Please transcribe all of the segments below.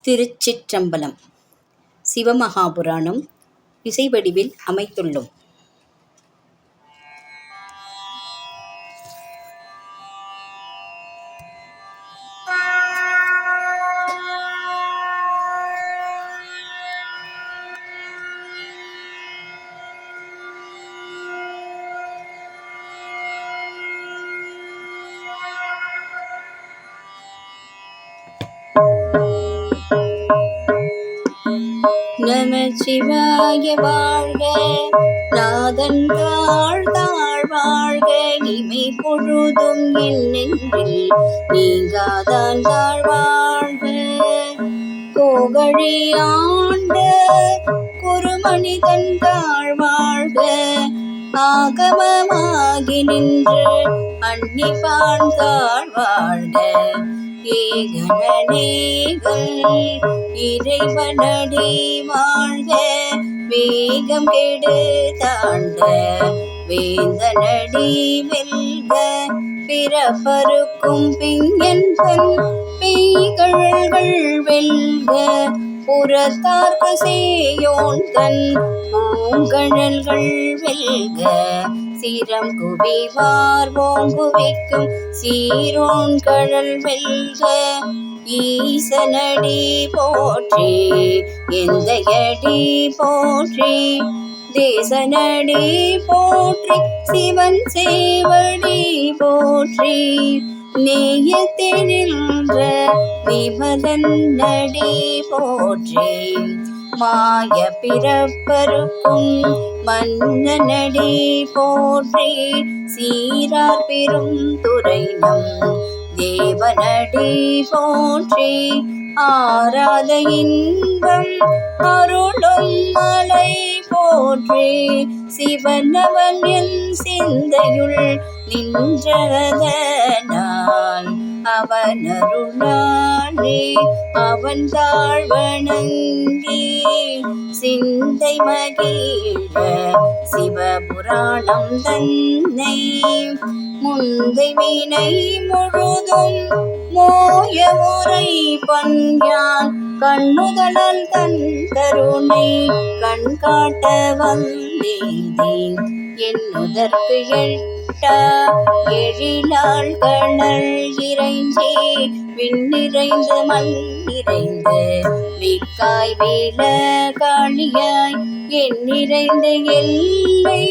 திருச்சிற்றம்பலம். சிவமகாபுராணம் இசைவடிவில் அமைத்துள்ளோம். நமச்சிவாய வாழ்க, நாதன் தாழ் தாழ் வாழ்க, இமை பொழுதும் என் நெஞ்சில் நீங்காதான் தாழ் வாழ்க. கோகழி ஆண்ட குருமனிதன் தாழ் வாழ்க, ஆகமமாகி நின்று அன்னிப்பான் தாழ் வாழ்க. ஏகனேகள் இறைவனடி வாழ்க, வேகம் கெடு தாண்ட வேந்தனடி வெல்க. பிறப்பருக்கும் பிங்கன் பெய்கழல்கள் வெல்க, புறத்தார்க்கு சேயோன் தன் பூங்கழல்கள் வெல்க. சிரம் குவிவார் ஓங்குவிக்கும் சீரோன் கழல் வெல்க. ஈசனடி போற்றி எந்தையடி போற்றி, தேசனடி போற்றி சிவன் சேவடி போற்றி. நேயத்தினின்ற நிபதன் நடி போற்றி, மாய பிறப்பருக்கும் மன்னனடி போற்றி. சீரார் பெரும் துறைனம் தேவனடி போற்றி, ஆராத இன்பம் அருளும் மலை போற்றி. சிவனவன் என் சிந்தையுள் நின்றதனால் அவனருளாலே அவன் தாழ்வணங்கி சிந்தை மகிழ சிவபுராணம் தன்னை. முந்தை வினை முழுதும் மோய உரை பஞ்சான் கண்ணுதலால் தன் கருணை கண் காட்ட வந்தேதே. என்னுதற்கு எழிலாள் கணல் இறைஞ்சி விண்ணிறைந்து மண் நிறைந்து மிக்காய் வேல காளியாய் என் நிறைந்த எல்லை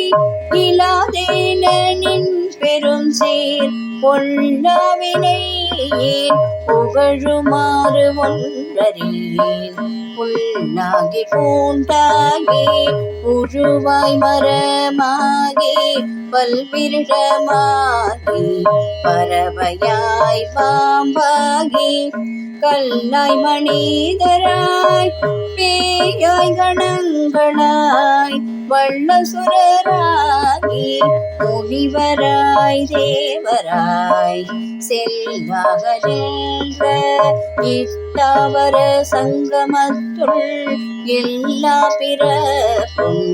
இலாதேன நின் பெரும் சேர் பொல்லாவினை புகழுமாறு ஒன்றறியேன். புல்லாகி பூண்டாகி புழுவாய் மரமாகி பல்விருடமாகி பறவையாய் பாம்பாகி கல்லாய் மனிதராய் பேயாய் கணங்களாய் வள்ளசுரராகி முனிவராய் தேவராய் செல்லாக நின்ற இட்டாவர சங்கமத்துள் எல்லா பிறப்பும்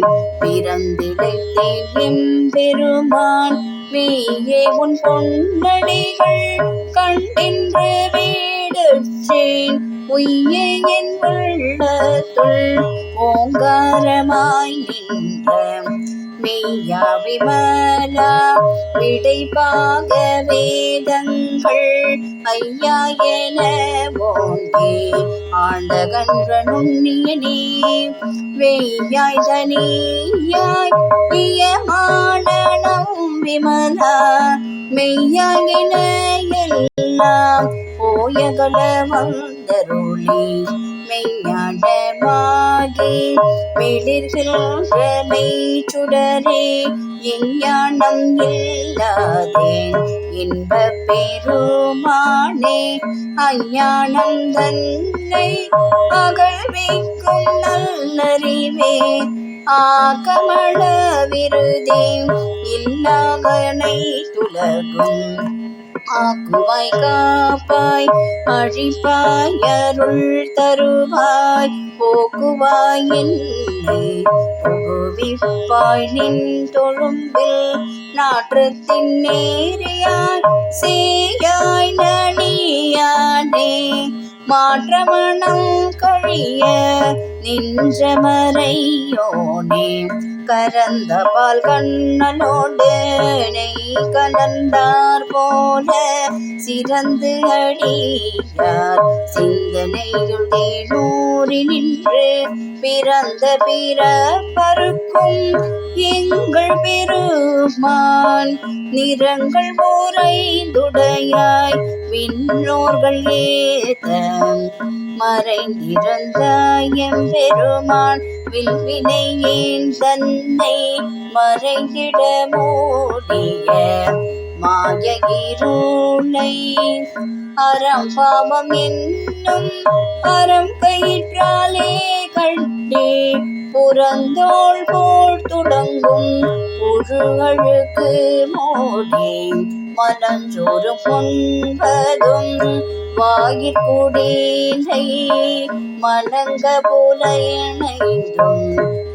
பிறந்திழைத்தேன் எம்பெருமான். மெய்யே உன் பொன்னடிகள் கண்டென்று வீடுற்றேன், உய்யே என் உள்ளத்துள் ஓங்காரமாய் நின்ற மெய்யா விமலா விடைபாக வேதங்கள் ஐயா என ஓங்கி ஆண்டகன்ற நுண்ணியனே. வெய்யாய் தனியாய் இயமானம் விமலா மெய்யாயின எல்லாம் போயகல வந்தருளி மெய்ஞானமாகி வெளிர்கின்ற மெய்ச்சுடரே. எஞ்ஞானம் இல்லாதேன் இன்பப் பெருமானே, அஞ்ஞானம் தன்னை அகழ்விக்கும் நல்லறிவே. ஆகமள விருதே இல்லாகனை துலகும் ஆக்குவாய் காப்பாய் அழிப்பாய் அருள் தருவாய். போக்குவாய் என்னை புகுவிப்பாய் நின் தொழும்பில் நாற்றத்தின் நேரியாய் சேயாய் நனியானே. மாற்றமணம் கழிய நின்ற மறையோனே கரந்த பால் கண்ணலோடு நெய் கலந்தார் போல சிறந்து அடியார் சிந்தனையுள் தேனூறி நின்று பிறந்த பிறப்பருக்கும் எங்கள் பெருமான் நிறங்கள் போரைந்துடையாய் விண்ணோர்கள் ஏத்த மறைந்திருந்த எம்பெருமான் வில்வினை ஏன் தன்னை மறைந்திட மூடிய மாய இருளை அறம் பாவம் என்னும் அறம் கயிற்றாலே கட்டே புறந்தோள் போல் துடங்கும் புழுகளுக்கு மூடி மலஞ்சோறு பொன்பதும் வாயிற்குடீலை மணங்க போல இணைந்தும்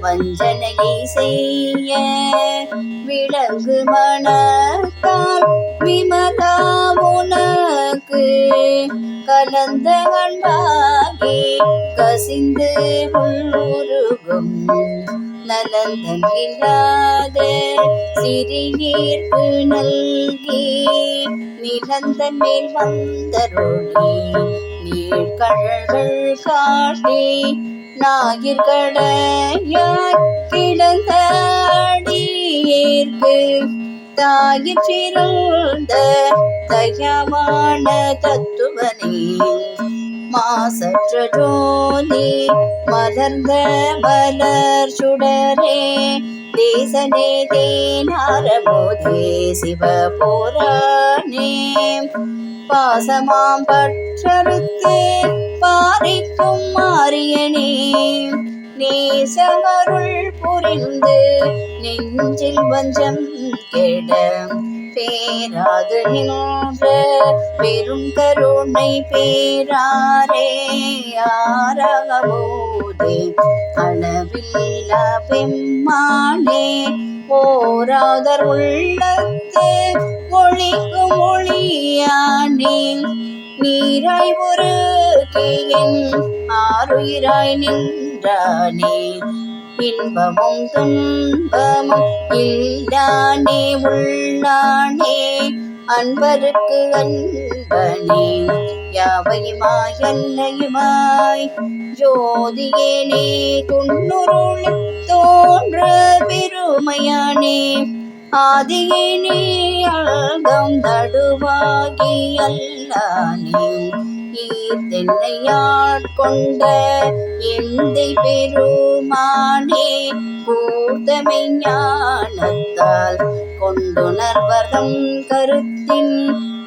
வஞ்சனையை செய்ய விலங்கு மனத்தால் விமலா உனக்கு கலந்த கண்டாகி கசிந்து உள்ளுருகும் நலந்தன் இல்லாத சிறியீர்ப்பு நல்கி நிலந்தன் மேல் வந்தருளி நீழ்கழல்கள் காட்டி ஞாயிற்கடையாய் கிடந்த அடியேற்கு தாயிற்றிருந்த தயவான தத்துவனே மாசற்ற ஜோதி மலர்ந்த மலர் சுடரே தேசனே தேனாரமோதே சிவபுராணே பாசமாம் பற்றறுத்து பாரிக்கும் மாரியனே நேசமருள் புரிந்து நெஞ்சில் வஞ்சம் கெட பேராது நின்ற பெரும் கருணை பேராரே ஆரகமோதே அளவில்ல பெம்மானே போராதர் உள்ளத்து ஒளிக்கும் ஒளியானே நீராய் ஒரு கேயின் ஆறுயிராய் நின்றானே இன்பமும் துன்பமும் இல்லானே உள்ளானே அன்பருக்கு அன்பனே யாவையுமாய் அல்லையுமாய் ஜோதியேனே துண்ணுருள் தோன்ற பெருமையானே ஆதியேனே அல்கம் நடுவாகி அல்லானே ஈர்த்தென்னையாட்கொண்ட எந்தை பெருமானே கூர்த்தமை ஞானத்தால் கொண்டுணர்வதம் கருத்தின்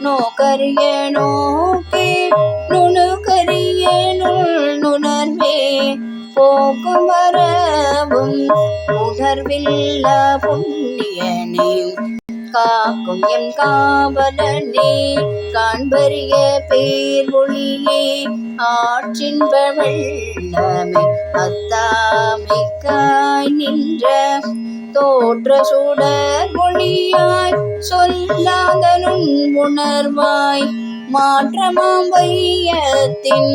நோக்கரிய நோக்கே நுணுகரிய நுணர்வே போக்கும் வரவும் உணர்வில்ல புண்ணியனே காக்கும் எம் காவலனே காண்பரிய பேர் ஒளியே ஆற்றின்ப வெள்ளமே அத்தாமைக்காய் நின்ற தோற்ற சுடர் ஒளியாய் சொல்லாதனும் உணர்வாய் மாற்றமாம் வையத்தின்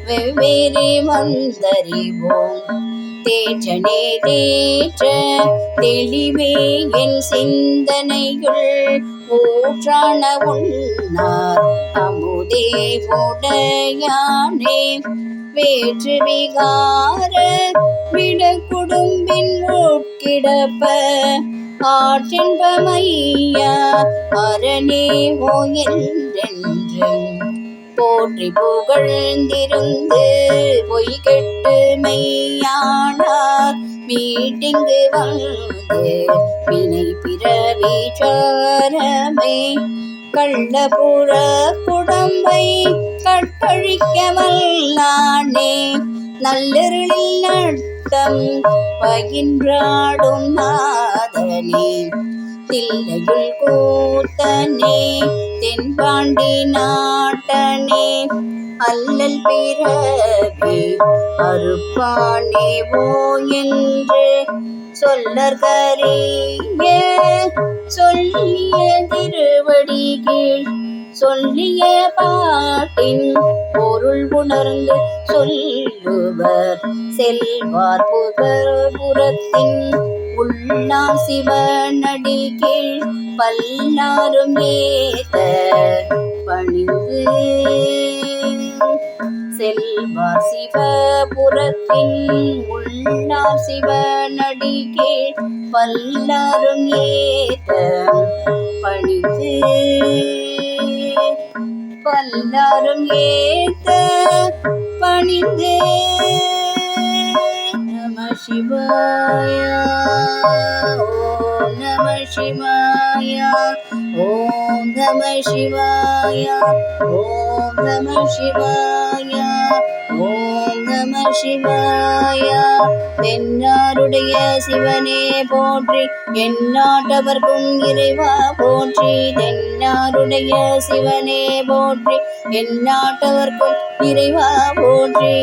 வெவ்வேறு வந்தறிவோம் தேற்றனே தேற்ற தெளிவே என் சிந்தனையுள் ஊற்றான உன்னார் அமுதே உடையானே வேற்று விகார விட குடும்பின் உட்கிடப்ப ஆற்றின்பமையா அரணே ஓ என்றென்றும் போற்றி புகழ்ந்திருந்து பொய் கெட்டு மெய்யானார் மீட்டிங்கு வந்து வினை பிறவி சாரமே கள்ளபுற குடம்பை கட்டழிக்க வல்லானே நல்லருளில் நட்டம் பகின்றாடும் நாதனே தில்லையுள் கூத்தனே தென்பாண்டி நாட்டனே அல்லல் பிறவி அறுப்பானே ஓ என்று சொல்லற்கரிய சொல்லிய திருவடி கீழ் சொல்லிய பாட்டின் பொருள் உணர்ந்து சொல்லுவர் செல்வார் புறத்தின் உள்ளாம் சிவனடி கீழ் பல்லாரும் ஏத்த பணிந்து செல்வார் சிவபுரத்தின் உள்ளார் சிவனடி கீழ் பல்லாரும் ஏத்த பணிந்து பல்லாரும் ஏத்த பணிந்து நம சிவாய ஓம் நம சிவாய ஓம் நம சிவாய ஓம் நம சிவாய ஓம் நம சிவாய. தென்னாருடைய சிவனே போற்றி எந்நாட்டவர்க்கும் இறைவா போற்றி. தென்னாருடைய சிவனே போற்றி எந்நாட்டவர்க்கும் இறைவா போற்றி.